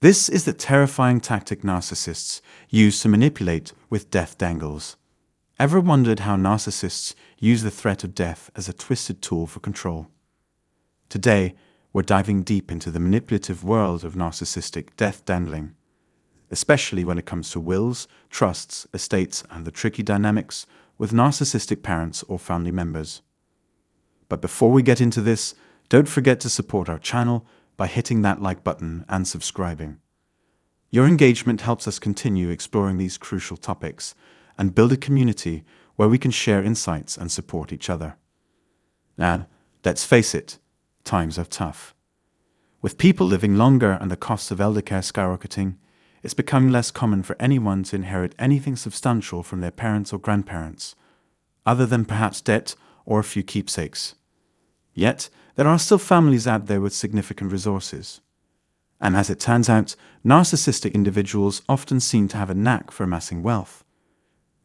This is the terrifying tactic narcissists use to manipulate with death dangles. Ever wondered how narcissists use the threat of death as a twisted tool for control? Today, we're diving deep into the manipulative world of narcissistic death dangling, especially when it comes to wills, trusts, estates, and the tricky dynamics with narcissistic parents or family members. But before we get into this, don't forget to support our channel by hitting that like button and subscribing. Your engagement helps us continue exploring these crucial topics and build a community where we can share insights and support each other. Now, let's face it, times are tough. With people living longer and the costs of elder care skyrocketing, it's becoming less common for anyone to inherit anything substantial from their parents or grandparents, other than perhaps debt or a few keepsakes. Yet, there are still families out there with significant resources. And as it turns out, narcissistic individuals often seem to have a knack for amassing wealth.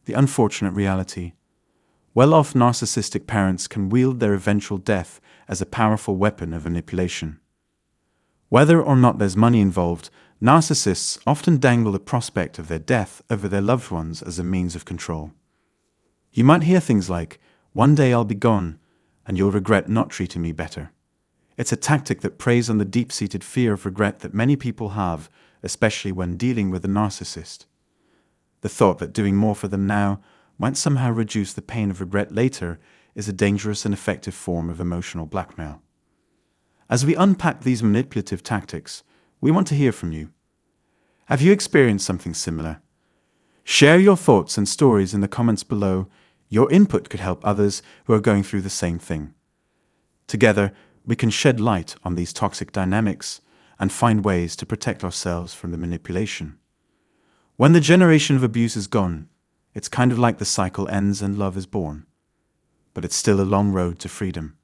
The unfortunate reality: well-off narcissistic parents can wield their eventual death as a powerful weapon of manipulation. Whether or not there's money involved, narcissists often dangle the prospect of their death over their loved ones as a means of control. You might hear things like, "One day I'll be gone, and you'll regret not treating me better." It's a tactic that preys on the deep-seated fear of regret that many people have, especially when dealing with a narcissist. The thought that doing more for them now might somehow reduce the pain of regret later is a dangerous and effective form of emotional blackmail. As we unpack these manipulative tactics, we want to hear from you. Have you experienced something similar? Share your thoughts and stories in the comments below. Your input could help others who are going through the same thing. Together, we can shed light on these toxic dynamics and find ways to protect ourselves from the manipulation. When the generation of abuse is gone, it's kind of like the cycle ends and love is born. But it's still a long road to freedom.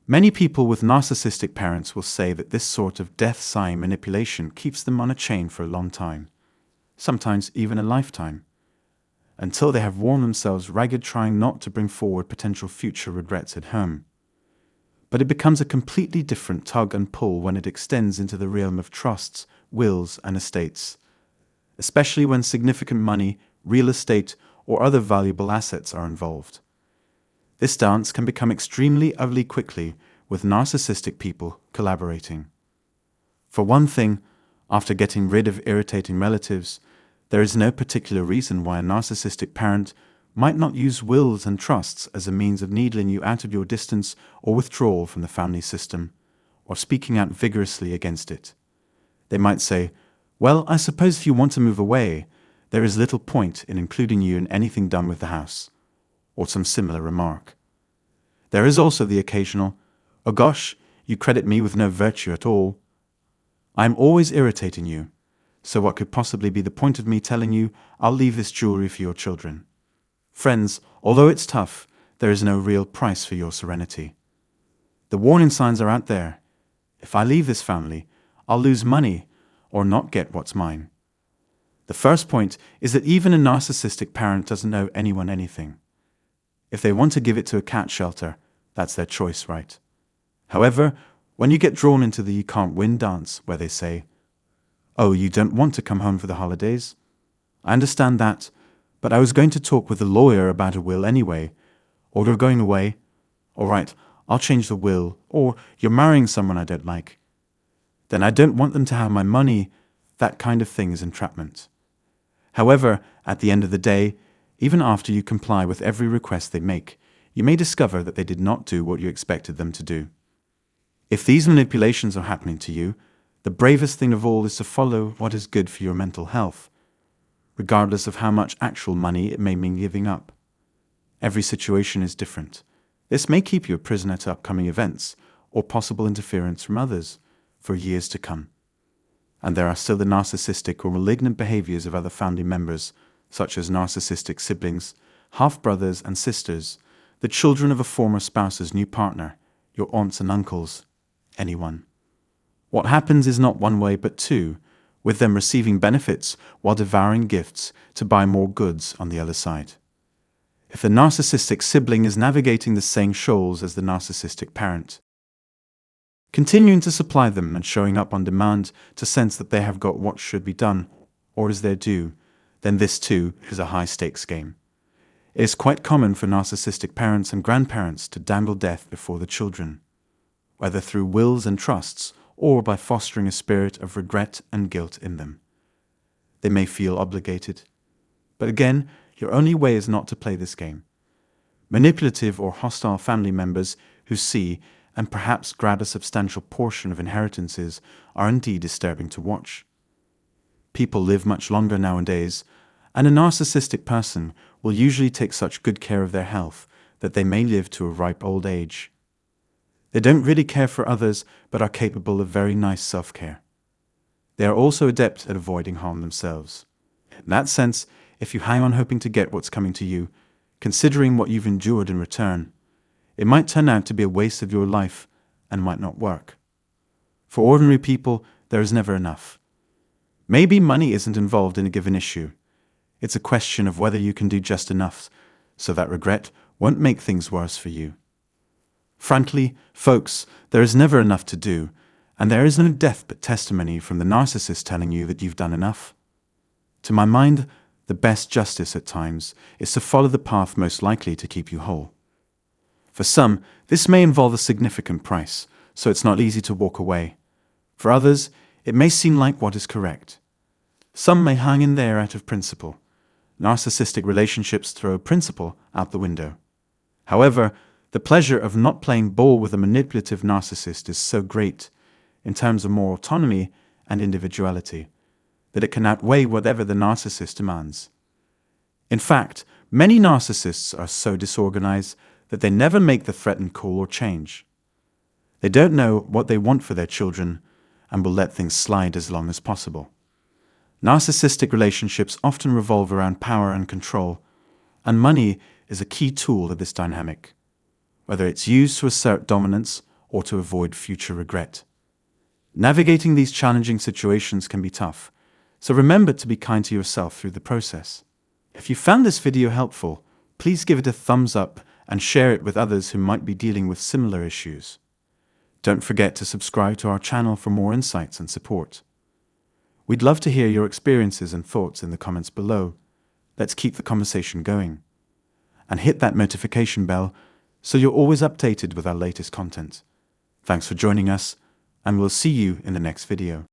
Many people with narcissistic parents will say that this sort of death-sign manipulation keeps them on a chain for a long time, sometimes even a lifetime, until they have worn themselves ragged trying not to bring forward potential future regrets at home. But it becomes a completely different tug and pull when it extends into the realm of trusts, wills, and estates, especially when significant money, real estate, or other valuable assets are involved. This dance can become extremely ugly quickly, with narcissistic people collaborating. For one thing, after getting rid of irritating relatives, there is no particular reason why a narcissistic parent might not use wills and trusts as a means of needling you out of your distance or withdrawal from the family system, or speaking out vigorously against it. They might say, "Well, I suppose if you want to move away, there is little point in including you in anything done with the house," or some similar remark. There is also the occasional, "Oh gosh, you credit me with no virtue at all. I'm always irritating you, so what could possibly be the point of me telling you I'll leave this jewelry for your children?" Friends, although it's tough, there is no real price for your serenity. The warning signs are out there. If I leave this family, I'll lose money or not get what's mine. The first point is that even a narcissistic parent doesn't owe anyone anything. If they want to give it to a cat shelter, that's their choice, right? However, when you get drawn into the "you can't win" dance, where they say, "Oh, you don't want to come home for the holidays? I understand that, but I was going to talk with a lawyer about a will anyway," or "you're going away? All right, I'll change the will," or "you're marrying someone I don't like. Then I don't want them to have my money." That kind of thing is entrapment. However, at the end of the day, even after you comply with every request they make, you may discover that they did not do what you expected them to do. If these manipulations are happening to you, the bravest thing of all is to follow what is good for your mental health, regardless of how much actual money it may mean giving up. Every situation is different. This may keep you a prisoner to upcoming events or possible interference from others for years to come. And there are still the narcissistic or malignant behaviors of other family members, such as narcissistic siblings, half-brothers and sisters, the children of a former spouse's new partner, your aunts and uncles, anyone. What happens is not one way but two, with them receiving benefits while devouring gifts to buy more goods on the other side. If the narcissistic sibling is navigating the same shoals as the narcissistic parent, continuing to supply them and showing up on demand to sense that they have got what should be done, or is their due, then this too is a high-stakes game. It is quite common for narcissistic parents and grandparents to dangle death before the children, whether through wills and trusts or by fostering a spirit of regret and guilt in them. They may feel obligated, but again, your only way is not to play this game. Manipulative or hostile family members who see and perhaps grab a substantial portion of inheritances are indeed disturbing to watch. People live much longer nowadays, and a narcissistic person will usually take such good care of their health that they may live to a ripe old age. They don't really care for others, but are capable of very nice self-care. They are also adept at avoiding harm themselves. In that sense, if you hang on hoping to get what's coming to you, considering what you've endured in return, it might turn out to be a waste of your life and might not work. For ordinary people, there is never enough. Maybe money isn't involved in a given issue. It's a question of whether you can do just enough so that regret won't make things worse for you. Frankly, folks, there is never enough to do, and there is no death but testimony from the narcissist telling you that you've done enough. To my mind, the best justice at times is to follow the path most likely to keep you whole. For some, this may involve a significant price, so it's not easy to walk away. For others, it may seem like what is correct. Some may hang in there out of principle. Narcissistic relationships throw principle out the window. However, the pleasure of not playing ball with a manipulative narcissist is so great, in terms of more autonomy and individuality, that it can outweigh whatever the narcissist demands. In fact, many narcissists are so disorganized that they never make the threatened call or change. They don't know what they want for their children and will let things slide as long as possible. Narcissistic relationships often revolve around power and control, and money is a key tool of this dynamic, whether it's used to assert dominance or to avoid future regret. Navigating these challenging situations can be tough, so remember to be kind to yourself through the process. If you found this video helpful, please give it a thumbs up and share it with others who might be dealing with similar issues. Don't forget to subscribe to our channel for more insights and support. We'd love to hear your experiences and thoughts in the comments below. Let's keep the conversation going. And hit that notification bell so you're always updated with our latest content. Thanks for joining us, and we'll see you in the next video.